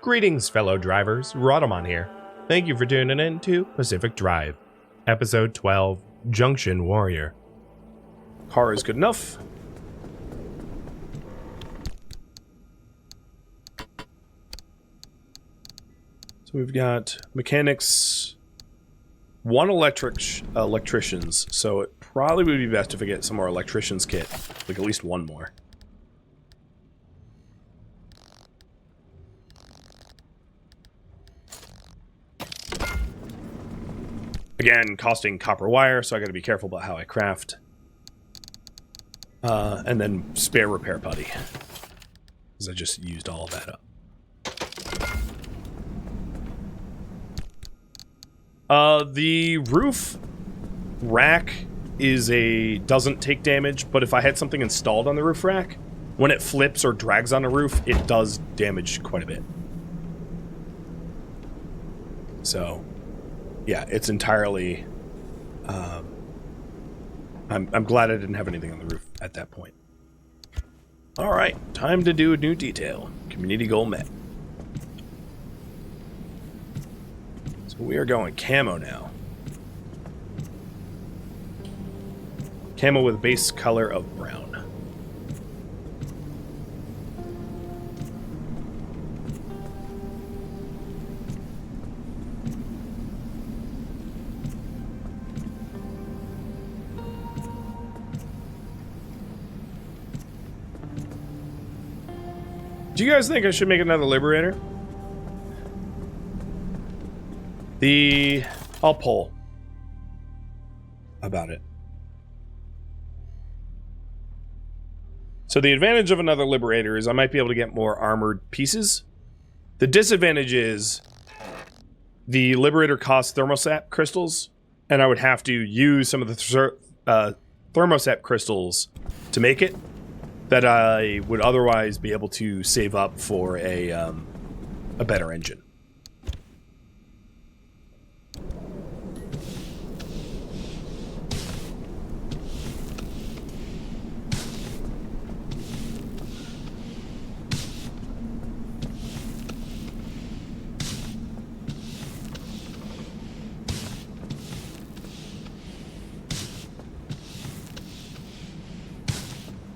Greetings, fellow drivers. Rhadamant here. Thank you for tuning in to Pacific Drive, Episode 12, Junction Warrior. Car is good enough. So we've got mechanics, one electricians, so it probably would be best if I get some more electricians kit, like at least one more. Again, costing copper wire, so I gotta be careful about how I craft. And then spare repair putty, because I just used all of that up. The roof rack doesn't take damage, but if I had something installed on the roof rack, when it flips or drags on the roof, it does damage quite a bit. So, yeah, it's entirely... I'm glad I didn't have anything on the roof at that point. Alright, time to do a new detail. Community goal met. So we are going camo now. Camo with base color of brown. Do you guys think I should make another Liberator? I'll poll about it. So the advantage of another Liberator is I might be able to get more armored pieces. The disadvantage is the Liberator costs thermosap crystals, and I would have to use some of the thermosap crystals to make it that I would otherwise be able to save up for a better engine.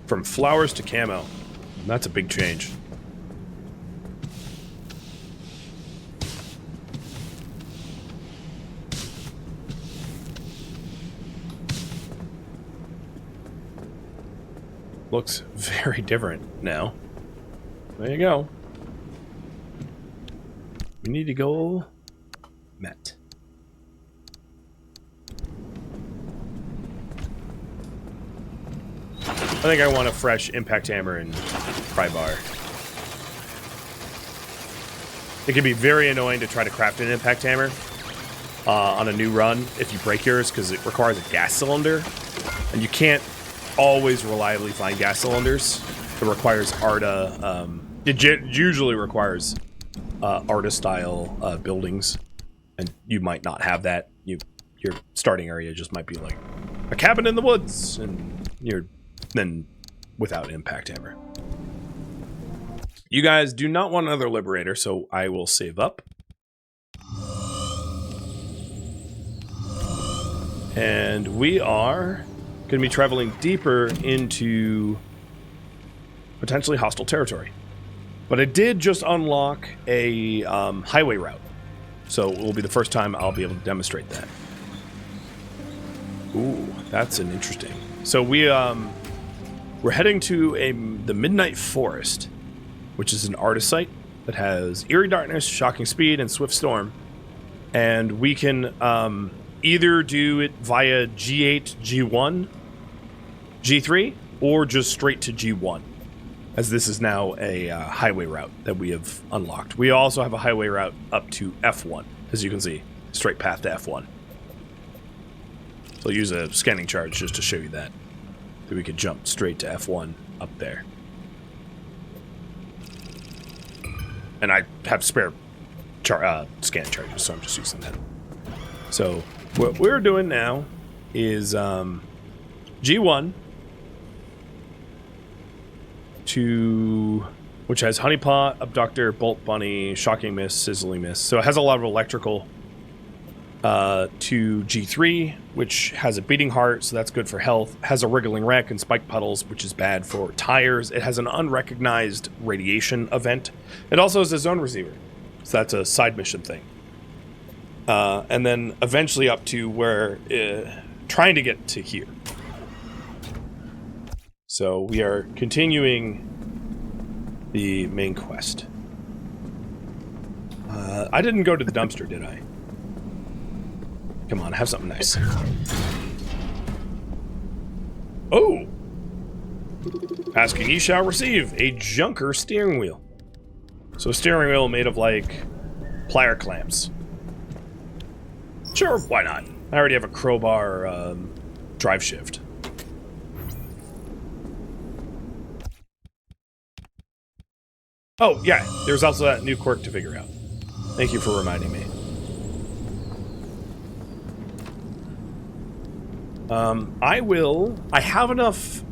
From flowers to camo. That's a big change. Looks very different now. There you go. We need to go met. I think I want a fresh impact hammer and pry bar. It can be very annoying to try to craft an impact hammer on a new run if you break yours, because it requires a gas cylinder, and you can't always reliably find gas cylinders. It requires ARTA. It usually requires ARTA-style buildings, and you might not have that. Your starting area just might be like a cabin in the woods, and you're then without impact hammer. You guys do not want another Liberator, so I will save up. And we are going to be traveling deeper into potentially hostile territory. But I did just unlock a highway route, so it will be the first time I'll be able to demonstrate that. Ooh, that's an interesting. So we're heading to the Midnight Forest, which is an artist site that has Eerie Darkness, Shocking Speed, and Swift Storm. And we can either do it via G8, G1, G3, or just straight to G1, as this is now a highway route that we have unlocked. We also have a highway route up to F1, as you can see, straight path to F1. So I'll use a scanning charge just to show you that we could jump straight to F1 up there. And I have spare scan charges, so I'm just using that. So what we're doing now is G1 to which has honeypot, abductor, bolt bunny, shocking mist, sizzling mist. So it has a lot of electrical. To G3, which has a beating heart, so that's good for health. Has a wriggling wreck and spike puddles, which is bad for tires. It has an unrecognized radiation event. It also has a zone receiver, so that's a side mission thing. And then eventually up to where trying to get to here. So we are continuing the main quest. I didn't go to the dumpster, did I? Come on, have something nice. Oh! Ask and ye shall receive a junker steering wheel. So a steering wheel made of, like, plier clamps. Sure, why not? I already have a crowbar drive shift. Oh, yeah, there's also that new quirk to figure out. Thank you for reminding me. I have enough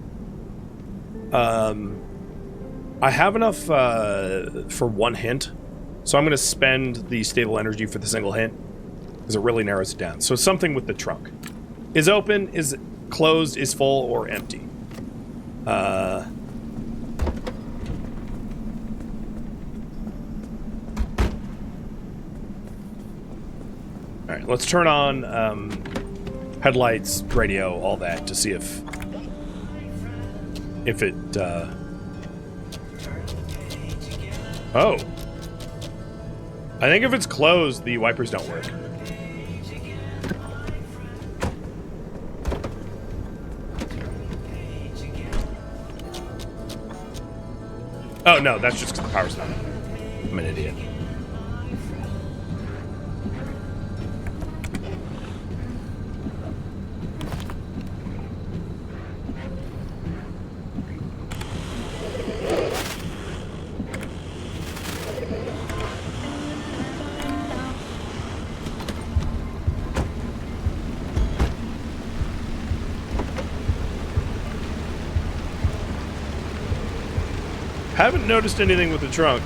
for one hint, so I'm going to spend the stable energy for the single hint, because it really narrows it down. So something with the trunk. Is open, is closed, is full, or empty. Alright, let's turn on, headlights, radio, all that, to see if it, Oh. I think if it's closed, the wipers don't work. Oh, no, that's just because the power's not on. I'm an idiot. Haven't noticed anything with the trunk.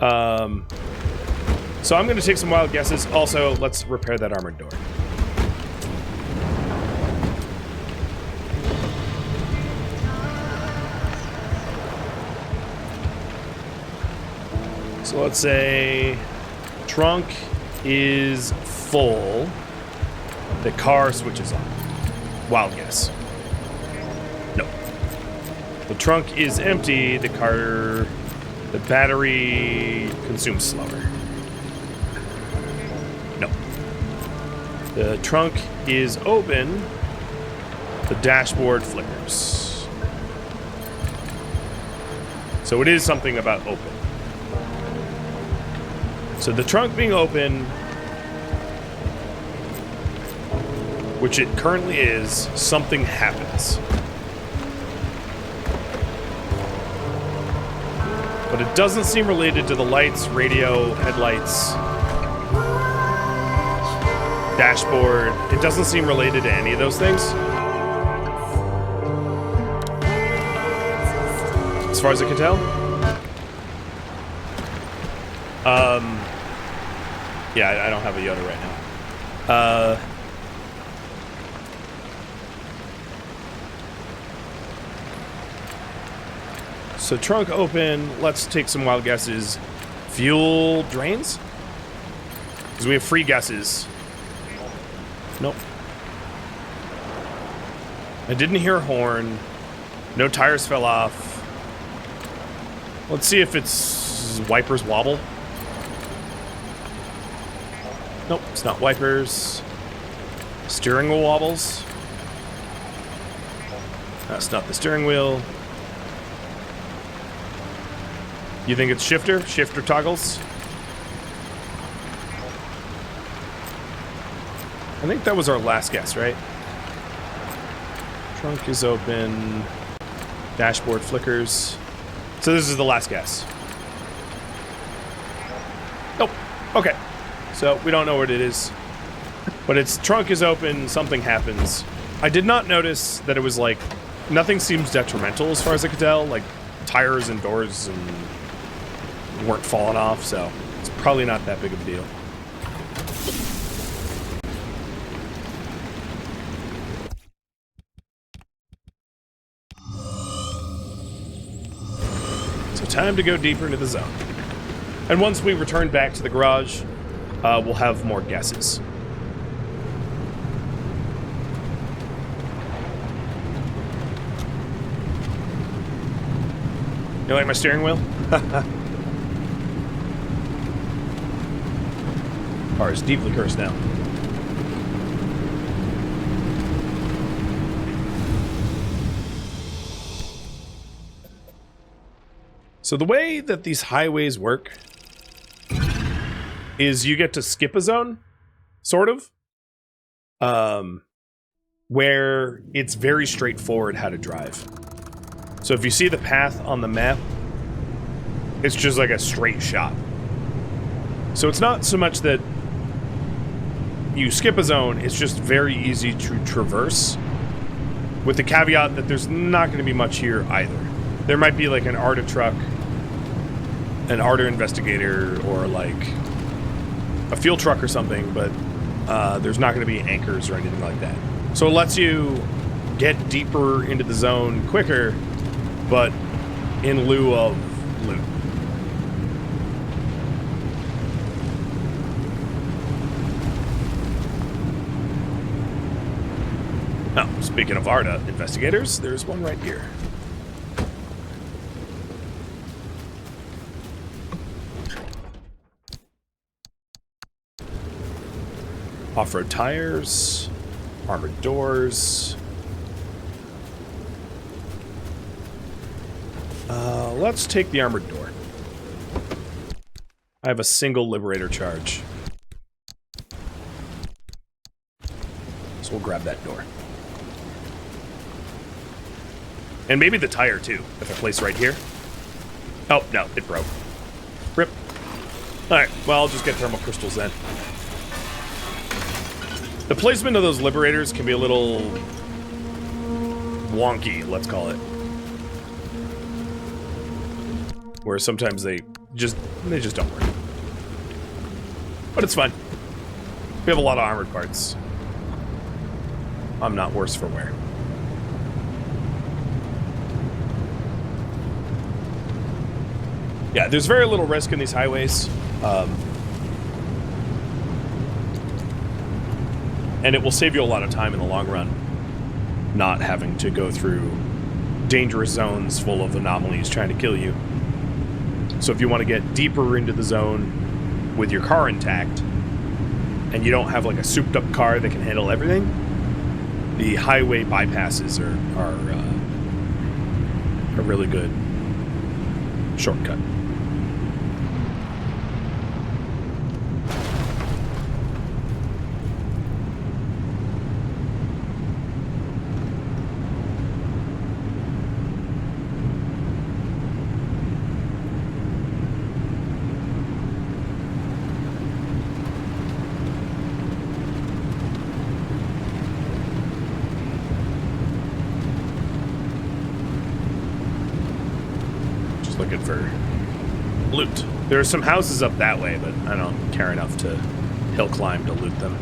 So I'm going to take some wild guesses. Also, let's repair that armored door. So let's say trunk is full. The car switches on. Wild guess. No. The trunk is empty. The battery consumes slower. No. The trunk is open. The dashboard flickers. So it is something about open. So the trunk being open, which it currently is, something happens. But it doesn't seem related to the lights, radio, headlights, dashboard. It doesn't seem related to any of those things. As far as I can tell. Yeah, I don't have a Yoda right now. So trunk open, let's take some wild guesses. Fuel drains? Because we have free guesses. Nope. I didn't hear a horn. No tires fell off. Let's see if it's wipers wobble. Nope, it's not wipers. Steering wheel wobbles. That's not the steering wheel. You think it's shifter? Shifter toggles? I think that was our last guess, right? Trunk is open. Dashboard flickers. So this is the last guess. Nope. Okay. So we don't know what it is. But its trunk is open, something happens. I did not notice that it was like, nothing seems detrimental as far as I could tell. Like, tires and doors and weren't falling off, so it's probably not that big of a deal. So time to go deeper into the zone. And once we return back to the garage, we'll have more guesses. You like my steering wheel? Car is deeply cursed now. So the way that these highways work is you get to skip a zone, sort of, where it's very straightforward how to drive. So if you see the path on the map, it's just like a straight shot. So it's not so much that you skip a zone, it's just very easy to traverse, with the caveat that there's not going to be much here either. There might be like an ARTA truck, an ARTA investigator, or like a fuel truck or something, but there's not going to be anchors or anything like that. So it lets you get deeper into the zone quicker, but in lieu of loot. Oh, speaking of ARTA investigators, there's one right here. Off-road tires, armored doors. Let's take the armored door. I have a single liberator charge. So we'll grab that door. And maybe the tire too, if I place right here. Oh, no, it broke. Rip. Alright, well, I'll just get thermal crystals then. The placement of those liberators can be a little wonky, let's call it. Where sometimes they just don't work. But it's fine. We have a lot of armored parts. I'm not worse for wear. Yeah, there's very little risk in these highways. And it will save you a lot of time in the long run, not having to go through dangerous zones full of anomalies trying to kill you. So if you want to get deeper into the zone with your car intact, and you don't have like a souped up car that can handle everything, the highway bypasses are a really good shortcut. Looking for loot. There are some houses up that way, but I don't care enough to hill climb to loot them.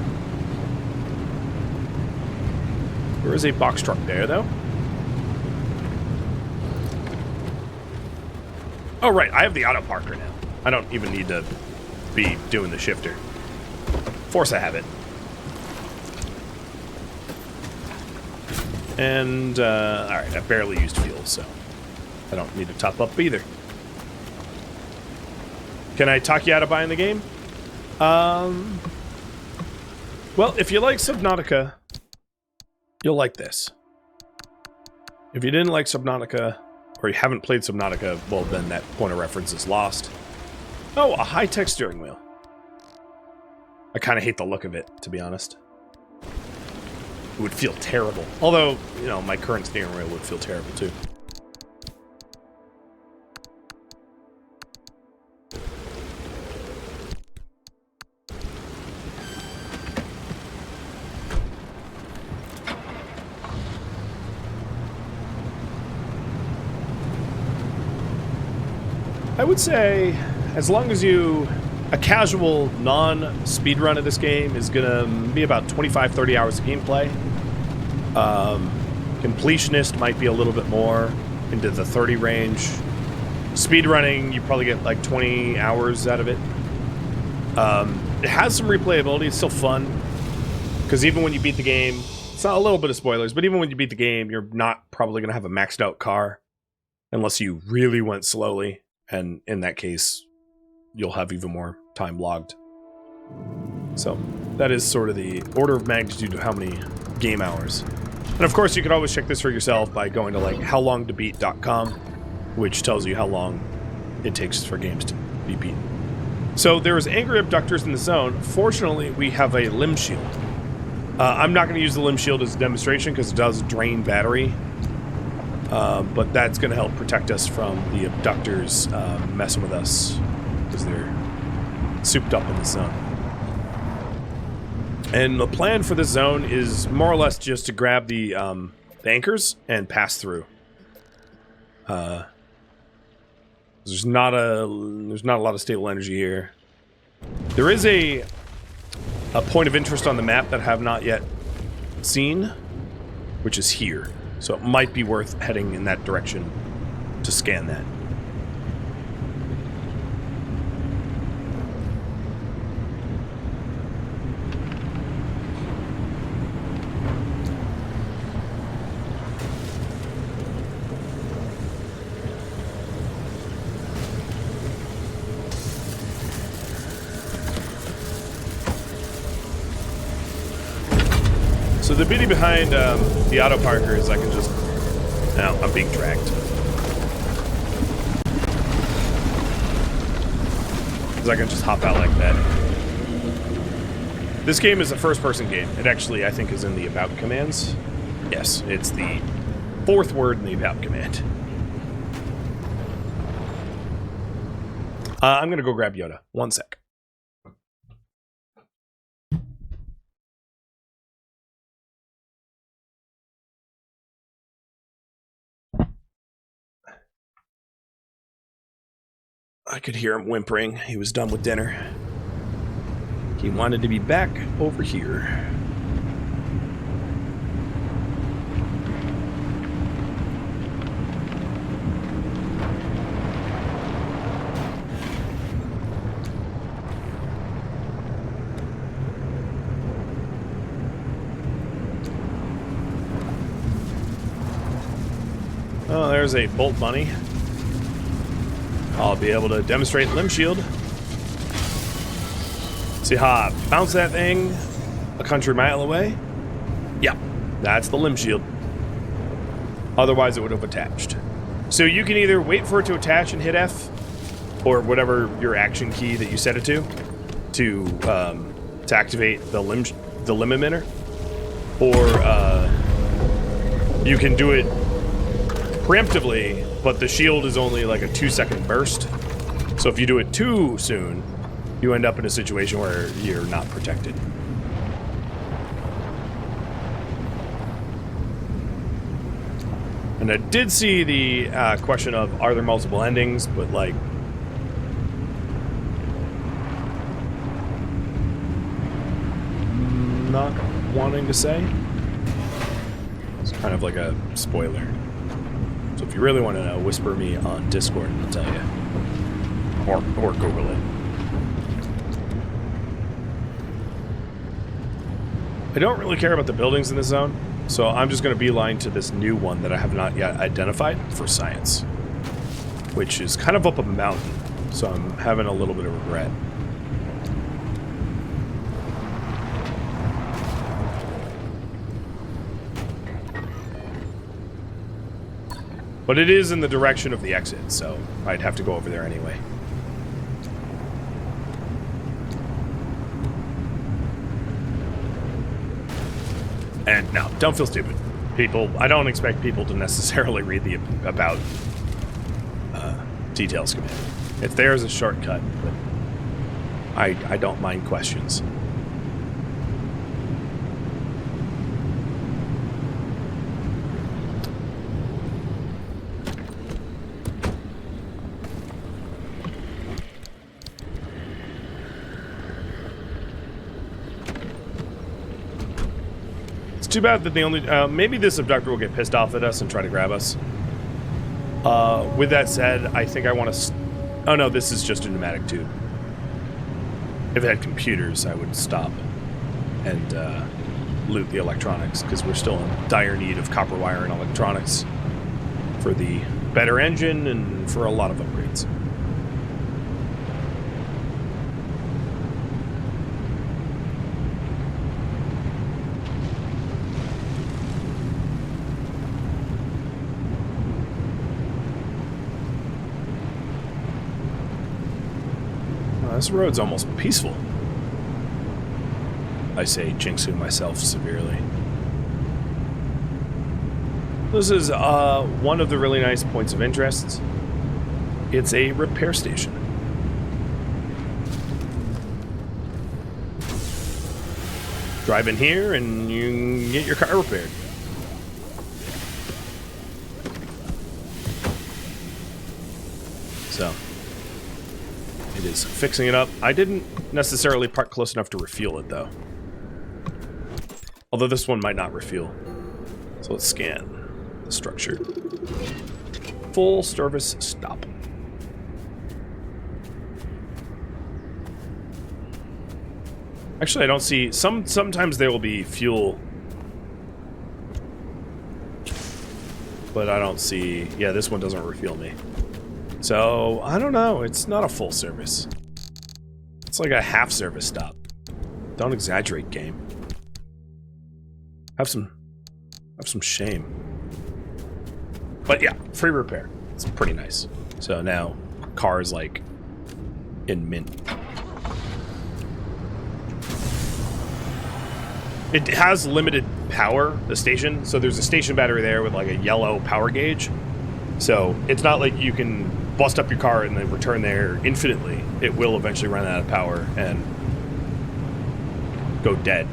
There is a box truck there, though. Oh, right. I have the auto parker now. I don't even need to be doing the shifter. Force I have it. And, alright, I barely used fuel, so I don't need to top up either. Can I talk you out of buying the game? Well, if you like Subnautica, you'll like this. If you didn't like Subnautica, or you haven't played Subnautica, well, then that point of reference is lost. Oh, a high-tech steering wheel. I kind of hate the look of it, to be honest. It would feel terrible. Although, you know, my current steering wheel would feel terrible, too. would say, as long as a casual non-speed run of this game is gonna be about 25-30 hours of gameplay. Completionist might be a little bit more into the 30 range. Speed running, you probably get like 20 hours out of it. It has some replayability. It's still fun because even when you beat the game, it's not a little bit of spoilers, but even when you beat the game, you're not probably gonna have a maxed out car unless you really went slowly, and in that case, you'll have even more time logged. So that is sort of the order of magnitude of how many game hours. And of course, you can always check this for yourself by going to like howlongtobeat.com, which tells you how long it takes for games to be beaten. So there's angry abductors in the zone. Fortunately, we have a limb shield. I'm not going to use the limb shield as a demonstration because it does drain battery. But that's going to help protect us from the abductors messing with us because they're souped up in the zone. And the plan for this zone is more or less just to grab the anchors and pass through. There's not a lot of stable energy here. There is a point of interest on the map that I have not yet seen, which is here. So it might be worth heading in that direction to scan that. So the beauty behind the auto parker is I can just... Now, I'm being dragged. Because I can just hop out like that. This game is a first-person game. It actually, I think, is in the about commands. Yes, it's the fourth word in the about command. I'm going to go grab Yoda. One sec. I could hear him whimpering. He was done with dinner. He wanted to be back over here. Oh, there's a bolt bunny. I'll be able to demonstrate limb shield. See how I bounce that thing a country mile away? Yeah, that's the limb shield. Otherwise it would have attached. So you can either wait for it to attach and hit F, or whatever your action key that you set it to activate the limb emitter, or you can do it preemptively, but the shield is only like a 2-second burst. So if you do it too soon, you end up in a situation where you're not protected. And I did see the question of, are there multiple endings, but like... not wanting to say. It's kind of like a spoiler. So if you really want to know, whisper me on Discord and I'll tell you. Or Google it. I don't really care about the buildings in this zone, so I'm just going to beeline to this new one that I have not yet identified for science, which is kind of up a mountain, so I'm having a little bit of regret. But it is in the direction of the exit, so I'd have to go over there anyway. And no, don't feel stupid. People, I don't expect people to necessarily read the about details command. It's there as a shortcut, but I don't mind questions. too bad that the only... maybe this abductor will get pissed off at us and try to grab us. With that said, I think I want to... Oh, no, this is just a pneumatic tube. If it had computers, I would stop and loot the electronics, because we're still in dire need of copper wire and electronics for the better engine and for a lot of upgrades. This road's almost peaceful. I say, jinxing myself severely. This is one of the really nice points of interest. It's a repair station. Drive in here and you can get your car repaired. So... it is fixing it up. I didn't necessarily park close enough to refuel it, though. Although this one might not refuel. So let's scan the structure. Full service stop. Actually, I don't see... sometimes there will be fuel. But I don't see... yeah, this one doesn't refuel me. So, I don't know. It's not a full service. It's like a half service stop. Don't exaggerate, game. Have some shame. But yeah, free repair. It's pretty nice. So now, car is like in mint. It has limited power, the station. So there's a station battery there with like a yellow power gauge. So it's not like you can bust up your car and then return there infinitely. It will eventually run out of power and go dead.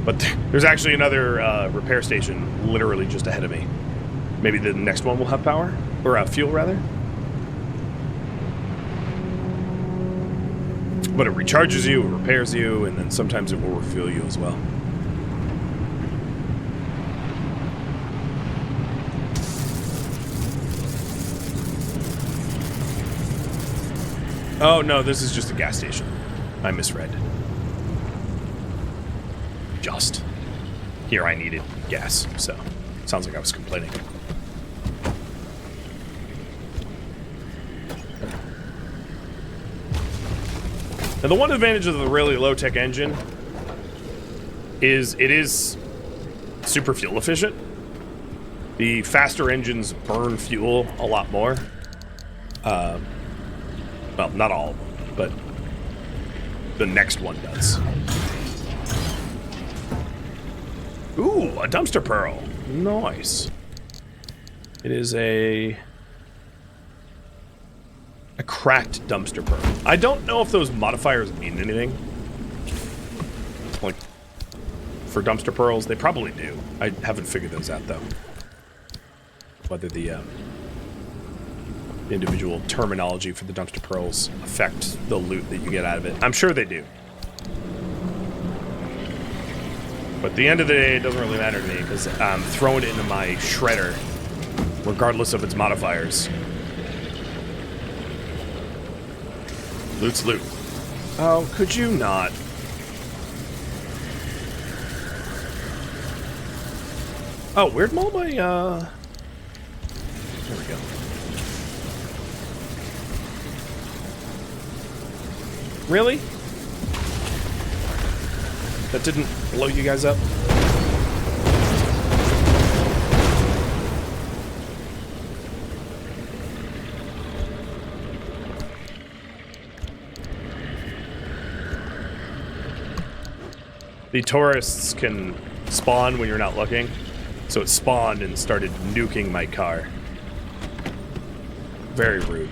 But there's actually another repair station literally just ahead of me. Maybe the next one will have power? Or fuel, rather? But it recharges you, it repairs you, and then sometimes it will refuel you as well. Oh, no, this is just a gas station. I misread. Just. Here I needed gas, so sounds like I was complaining. Now, the one advantage of the really low-tech engine is it is super fuel efficient. The faster engines burn fuel a lot more. Well, not all of them, but the next one does. Ooh, a dumpster pearl. Nice. It is a cracked dumpster pearl. I don't know if those modifiers mean anything. Like, for dumpster pearls, they probably do. I haven't figured those out, though. Whether the individual terminology for the dumpster pearls affect the loot that you get out of it. I'm sure they do. But at the end of the day, it doesn't really matter to me because I'm throwing it into my shredder, regardless of its modifiers. Loot's loot. Oh, could you not? Oh, where'd all my, there we go. Really? That didn't blow you guys up? The tourists can spawn when you're not looking, so it spawned and started nuking my car. Very rude,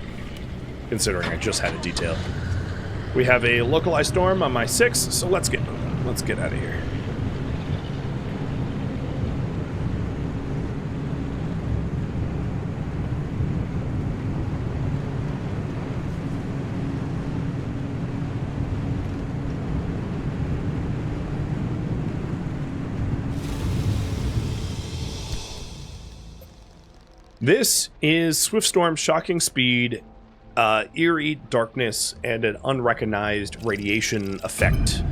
considering I just had a detail. We have a localized storm on my 6, so let's get moving. Let's get out of here. This is Swift Storm, Shocking Speed, Eerie Darkness, and an unrecognized radiation effect.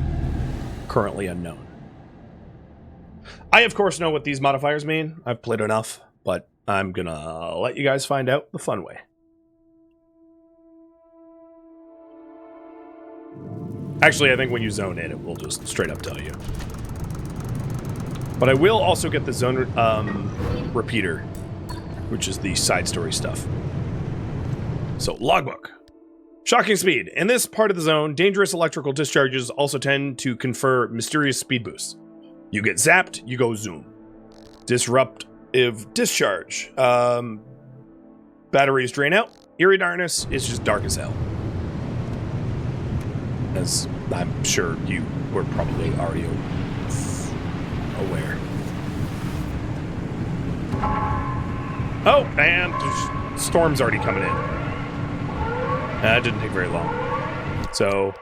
Currently unknown. I, of course, know what these modifiers mean. I've played enough, but I'm gonna let you guys find out the fun way. Actually, I think when you zone in, it will just straight up tell you. But I will also get the zone repeater, which is the side story stuff. So, logbook. Shocking speed. In this part of the zone, dangerous electrical discharges also tend to confer mysterious speed boosts. You get zapped, you go zoom. Disruptive discharge. Batteries drain out. Eerie darkness is just dark as hell. As I'm sure you were probably already aware. Oh, and storm's already coming in. That didn't take very long. So,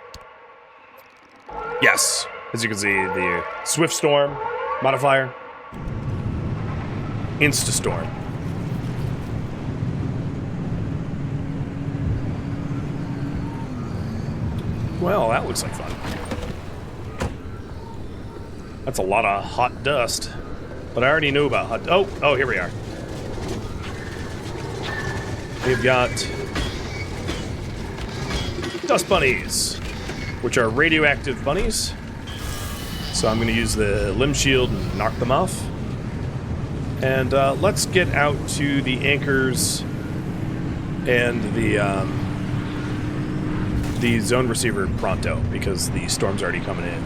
yes, as you can see, the Swift Storm modifier, Instastorm. Well, that looks like fun. That's a lot of hot dust. But I already knew about hot... Oh, here we are. We've got dust bunnies, which are radioactive bunnies. So I'm going to use the limb shield and knock them off. And let's get out to the anchors and the zone receiver pronto, because the storm's already coming in.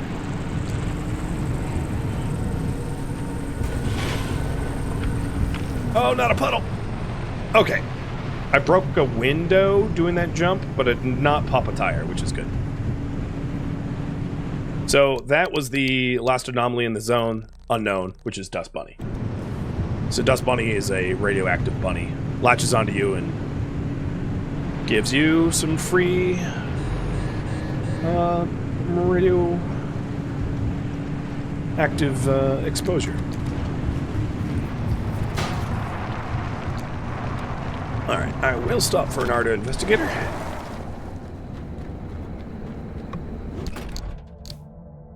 Oh, not a puddle! Okay. I broke a window doing that jump, but it did not pop a tire, which is good. So that was the last anomaly in the zone, unknown, which is Dust Bunny. So Dust Bunny is a radioactive bunny. Latches onto you and gives you some free radioactive exposure. Alright, I will stop for an Arda Investigator.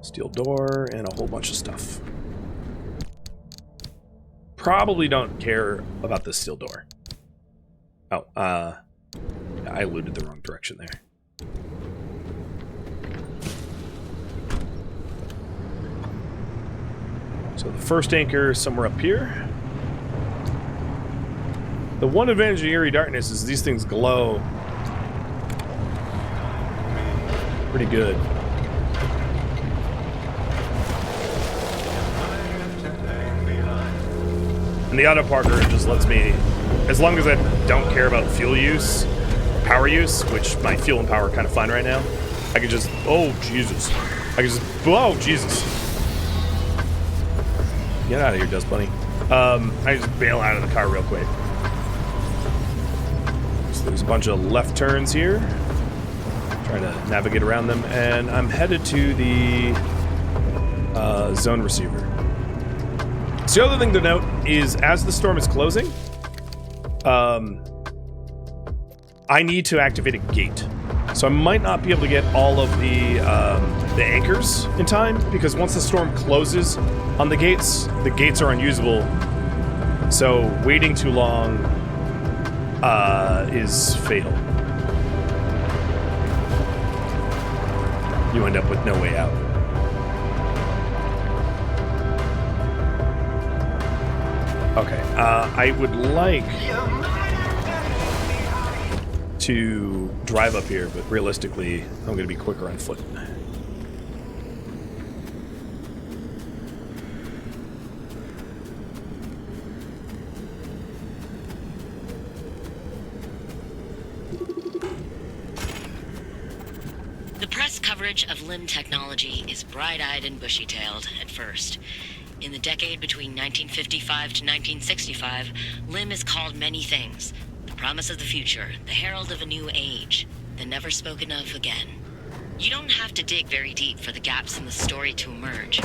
Steel door and a whole bunch of stuff. Probably don't care about this steel door. Oh, I eluded the wrong direction there. So the first anchor is somewhere up here. The one advantage of Eerie Darkness is these things glow pretty good. And the auto parker just lets me, as long as I don't care about fuel use, power use, which my fuel and power are kind of fine right now, I can just, oh Jesus. I can just, oh Jesus. Get out of here, Dust Bunny. I just bail out of the car real quick. So there's a bunch of left turns here. Trying to navigate around them, and I'm headed to the zone receiver. So the other thing to note is, as the storm is closing, I need to activate a gate. So I might not be able to get all of the anchors in time, because once the storm closes on the gates are unusable. So waiting too long is fatal. You end up with no way out. Okay, I would like to drive up here, but realistically, I'm going to be quicker on foot. The press coverage of LIM technology is bright-eyed and bushy-tailed at first. In the decade between 1955 to 1965, LIM is called many things. The promise of the future, the herald of a new age, the never spoken of again. You don't have to dig very deep for the gaps in the story to emerge.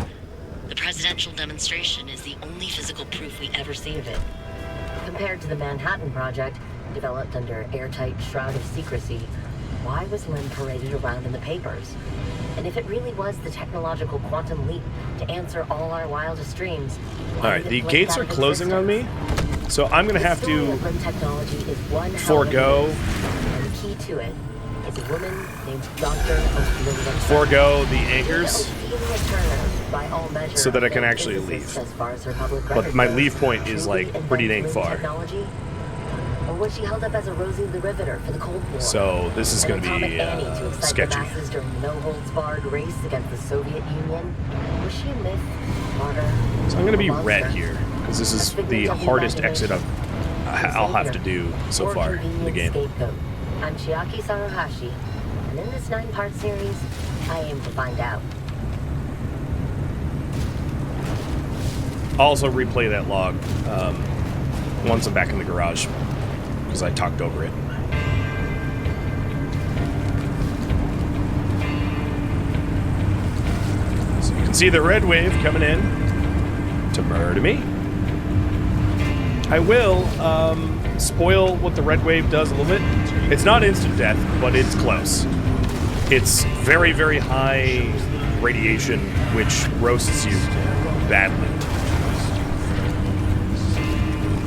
The presidential demonstration is the only physical proof we ever see of it. Compared to the Manhattan Project, developed under airtight shroud of secrecy, why was Lim paraded around in the papers? And if it really was the technological quantum leap to answer all our wildest dreams, Alright, the gates are closing on me, so I'm going to have to forego and the key to it is a woman named Dr. Ophelia forego the anchors by all measure so that I can actually leave. As far as her public But record my goes, leave point is like truly pretty dang invented far. technology? Or was she held up as a Rosie the Riveter for the Cold War? So this is going to Atomic be Annie to excite sketchy. the masses during the no-holds-barred race against the Soviet Union? Was she a myth, martyr, So I'm going to be a monster? red here, because this is the hardest exit I'll have to do so Or far in the game. scapegoat? I'm Chiaki Saruhashi, and in this 9-part series, I aim to find out. I'll also replay that log once I'm back in the garage, because I talked over it. So you can see the red wave coming in to murder me. I will spoil what the red wave does a little bit. It's not instant death, but it's close. It's very, very high radiation, which roasts you badly.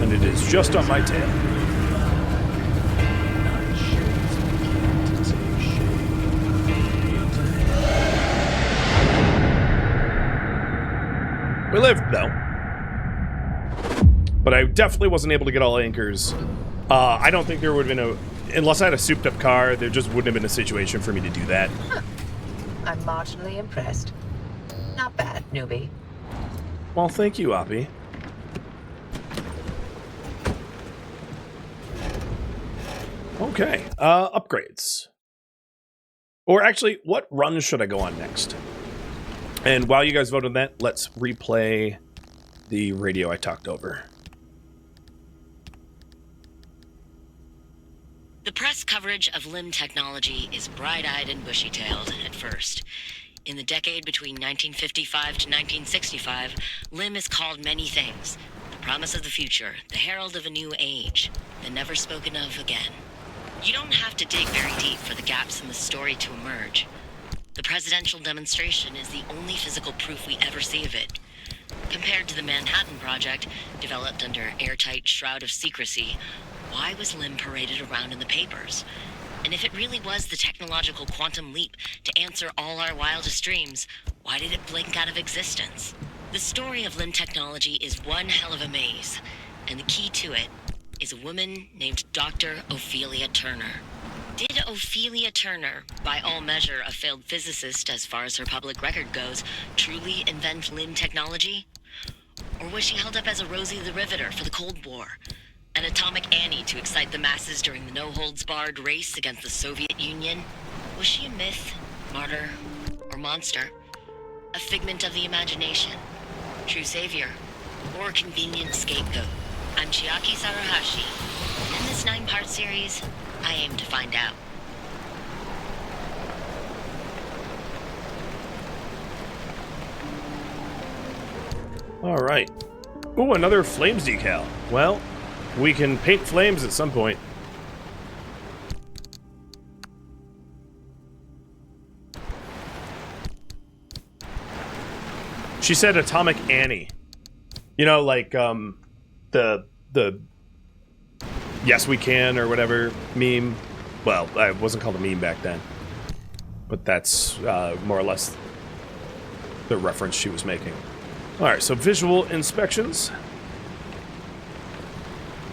And it is just on my tail. We lived, though. But I definitely wasn't able to get all anchors. I don't think there would have been unless I had a souped-up car, there just wouldn't have been a situation for me to do that. Huh. I'm marginally impressed. Not bad, newbie. Well, thank you, Oppie. Okay, upgrades. Or actually, what run should I go on next? And while you guys vote on that, let's replay the radio I talked over. The press coverage of Lim technology is bright-eyed and bushy-tailed at first. In the decade between 1955 to 1965, Lim is called many things. The promise of the future, the herald of a new age, and never spoken of again. You don't have to dig very deep for the gaps in the story to emerge. The presidential demonstration is the only physical proof we ever see of it. Compared to the Manhattan Project, developed under airtight shroud of secrecy, why was Lim paraded around in the papers? And if it really was the technological quantum leap to answer all our wildest dreams, why did it blink out of existence? The story of Lim technology is one hell of a maze, and the key to it is a woman named Dr. Ophelia Turner. Did Ophelia Turner, by all measure a failed physicist as far as her public record goes, truly invent Lim technology? Or was she held up as a Rosie the Riveter for the Cold War? An Atomic Annie to excite the masses during the no-holds-barred race against the Soviet Union? Was she a myth, martyr, or monster? A figment of the imagination? True savior? Or convenient scapegoat? I'm Chiaki Saruhashi. In this 9-part series, I aim to find out. All right. Ooh, another flames decal. Well, we can paint flames at some point. She said Atomic Annie. You know, like, the yes we can or whatever meme. Well, it wasn't called a meme back then. But that's more or less the reference she was making. Alright, so visual inspections.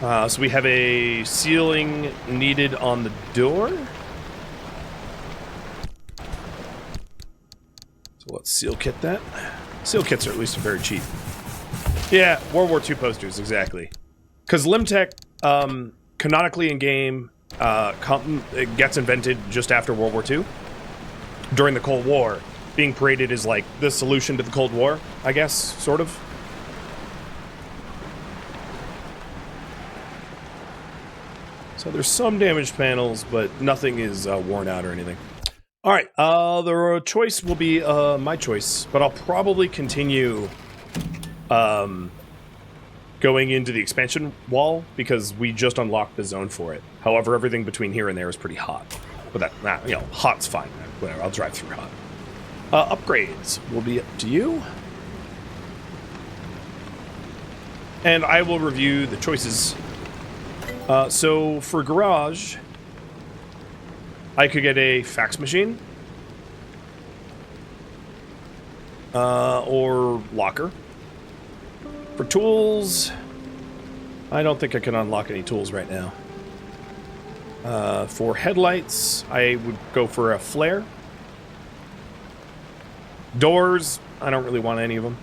So we have a sealing needed on the door. So let's seal kit that. Seal kits are at least very cheap. Yeah, World War II posters, exactly. Because Limtech, canonically in game, it gets invented just after World War II. During the Cold War. Being paraded as, like, the solution to the Cold War, I guess, sort of. So there's some damaged panels, but nothing is worn out or anything. Alright, the choice will be my choice, but I'll probably continue going into the expansion wall because we just unlocked the zone for it. However, everything between here and there is pretty hot. But that, you know, hot's fine. Whatever, I'll drive through hot. Upgrades will be up to you. And I will review the choices. So for garage, I could get a fax machine. Or locker. For tools, I don't think I can unlock any tools right now. For headlights, I would go for a flare. Doors, I don't really want any of them.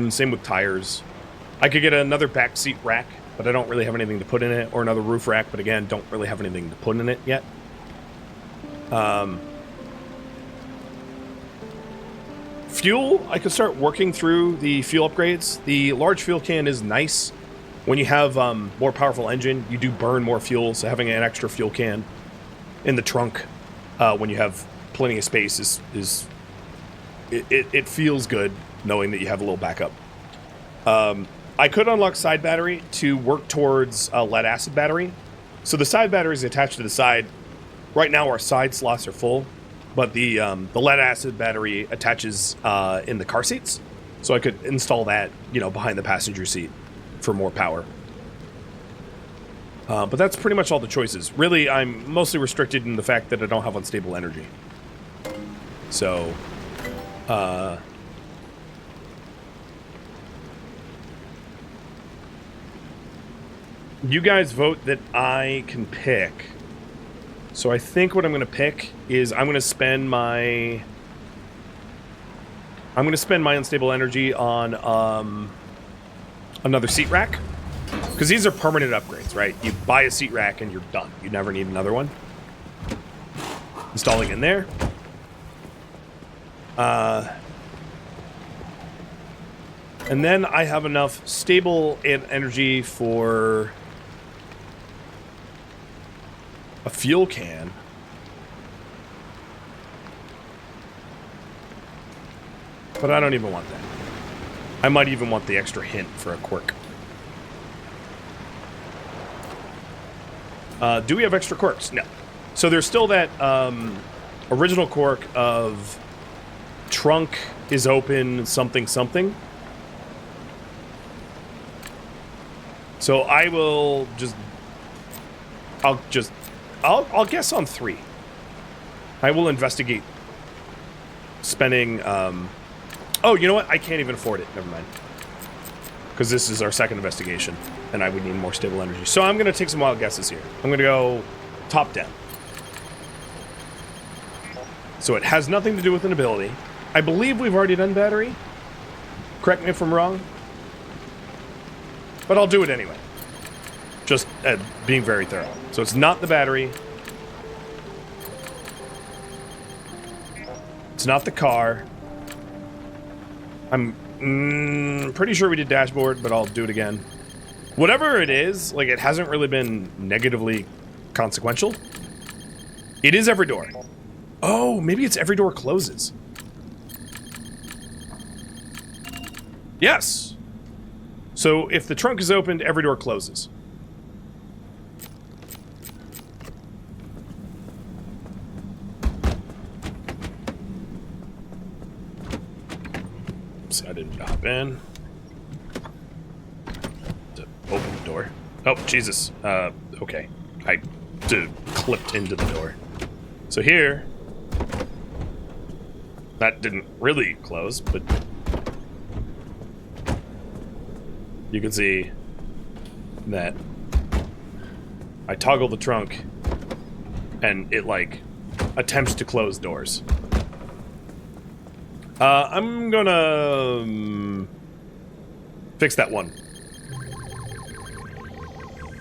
Same with tires. I could get another backseat rack, but I don't really have anything to put in it, or another roof rack, but again, don't really have anything to put in it yet. Fuel, I could start working through the fuel upgrades. The large fuel can is nice. When you have more powerful engine, you do burn more fuel, so having an extra fuel can in the trunk when you have plenty of space it feels good knowing that you have a little backup. I could unlock side battery to work towards a lead acid battery. So the side battery is attached to the side. Right now our side slots are full, but the lead acid battery attaches in the car seats. So I could install that, you know, behind the passenger seat for more power. But that's pretty much all the choices. Really, I'm mostly restricted in the fact that I don't have unstable energy. So, you guys vote that I can pick. So I think what I'm going to pick is I'm going to spend my unstable energy on another seat rack, because these are permanent upgrades, right? You buy a seat rack and you're done. You never need another one. Installing in there. And then I have enough stable energy for a fuel can. But I don't even want that. I might even want the extra hint for a quirk. Do we have extra quirks? No. So there's still that original quirk of trunk is open something something. So I will just... I'll guess on 3. I will investigate spending... Oh, you know what? I can't even afford it. Never mind. Because this is our second investigation, and I would need more stable energy. So I'm going to take some wild guesses here. I'm going to go top down. So it has nothing to do with an ability. I believe we've already done battery. Correct me if I'm wrong. But I'll do it anyway. Just being very thorough. So it's not the battery. It's not the car. I'm pretty sure we did dashboard, but I'll do it again. Whatever it is, like, it hasn't really been negatively consequential. It is every door. Oh, maybe it's every door closes. Yes. So if the trunk is opened, every door closes. Oops, I didn't hop in. To open the door. Oh, Jesus. Okay. I clipped into the door. So here... That didn't really close, but... You can see that I toggle the trunk and it, like, attempts to close doors. I'm gonna fix that one.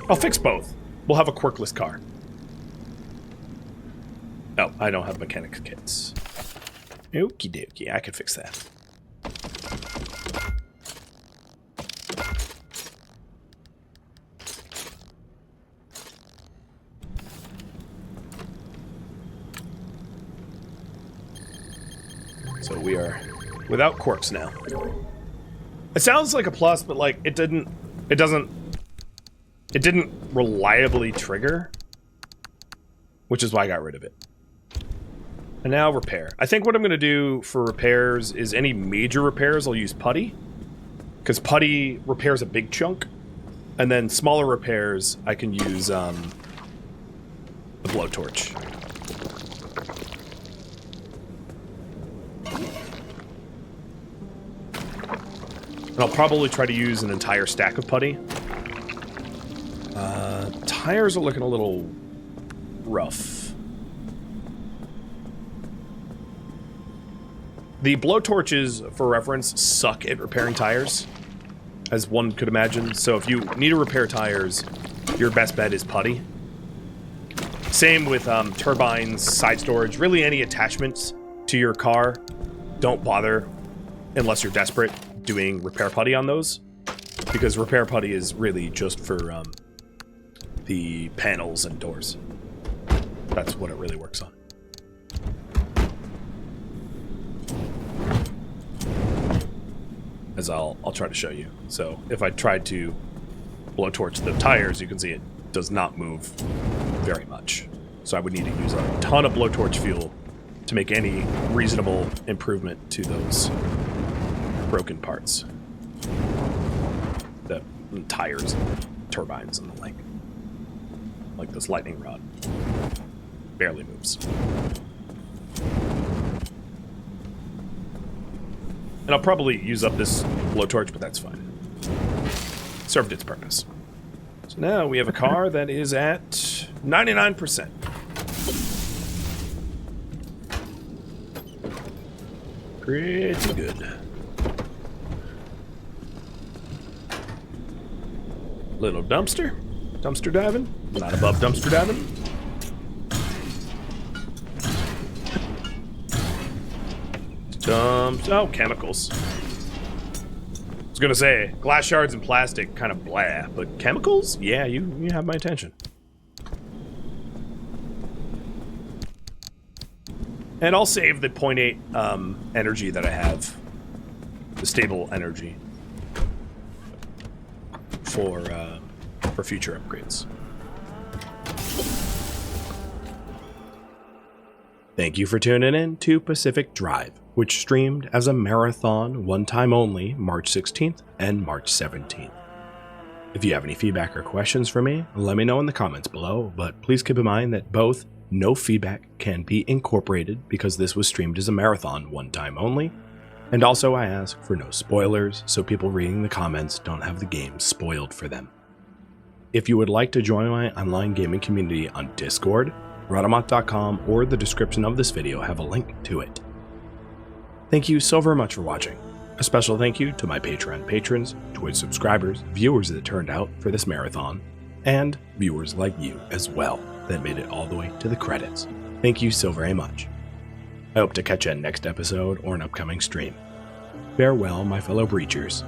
I'll fix both. We'll have a quirkless car. Oh, I don't have mechanics kits. Okie dokie, I can fix that. So we are without quirks now. It sounds like a plus, but like it didn't reliably trigger, which is why I got rid of it. And now repair. I think what I'm going to do for repairs is any major repairs, I'll use putty. Because putty repairs a big chunk. And then smaller repairs, I can use the blowtorch. And I'll probably try to use an entire stack of putty. Tires are looking a little rough. The blowtorches, for reference, suck at repairing tires, as one could imagine. So if you need to repair tires, your best bet is putty. Same with turbines, side storage, really any attachments to your car. Don't bother, unless you're desperate, doing repair putty on those. Because repair putty is really just for the panels and doors. That's what it really works on. As I'll try to show you. So if I tried to blowtorch the tires, you can see it does not move very much. So I would need to use a ton of blowtorch fuel to make any reasonable improvement to those broken parts. The tires, turbines, and the like this lightning rod. Barely moves. And I'll probably use up this blowtorch, but that's fine. Served its purpose. So now we have a car that is at 99%. Pretty good. Little dumpster. Dumpster diving. Not above dumpster diving. Oh, chemicals. I was gonna say, glass shards and plastic, kind of blah, but chemicals? Yeah, you have my attention. And I'll save the 0.8 energy that I have, the stable energy, for future upgrades. Thank you for tuning in to Pacific Drive, which streamed as a marathon one time only March 16th and March 17th. If you have any feedback or questions for me, let me know in the comments below, but please keep in mind that both no feedback can be incorporated because this was streamed as a marathon one time only, and also I ask for no spoilers so people reading the comments don't have the game spoiled for them. If you would like to join my online gaming community on Discord, Rhadamant.com or the description of this video have a link to it. Thank you so very much for watching. A special thank you to my Patreon patrons, Twitch subscribers, viewers that turned out for this marathon, and viewers like you as well that made it all the way to the credits. Thank you so very much. I hope to catch you in next episode or an upcoming stream. Farewell, my fellow breachers.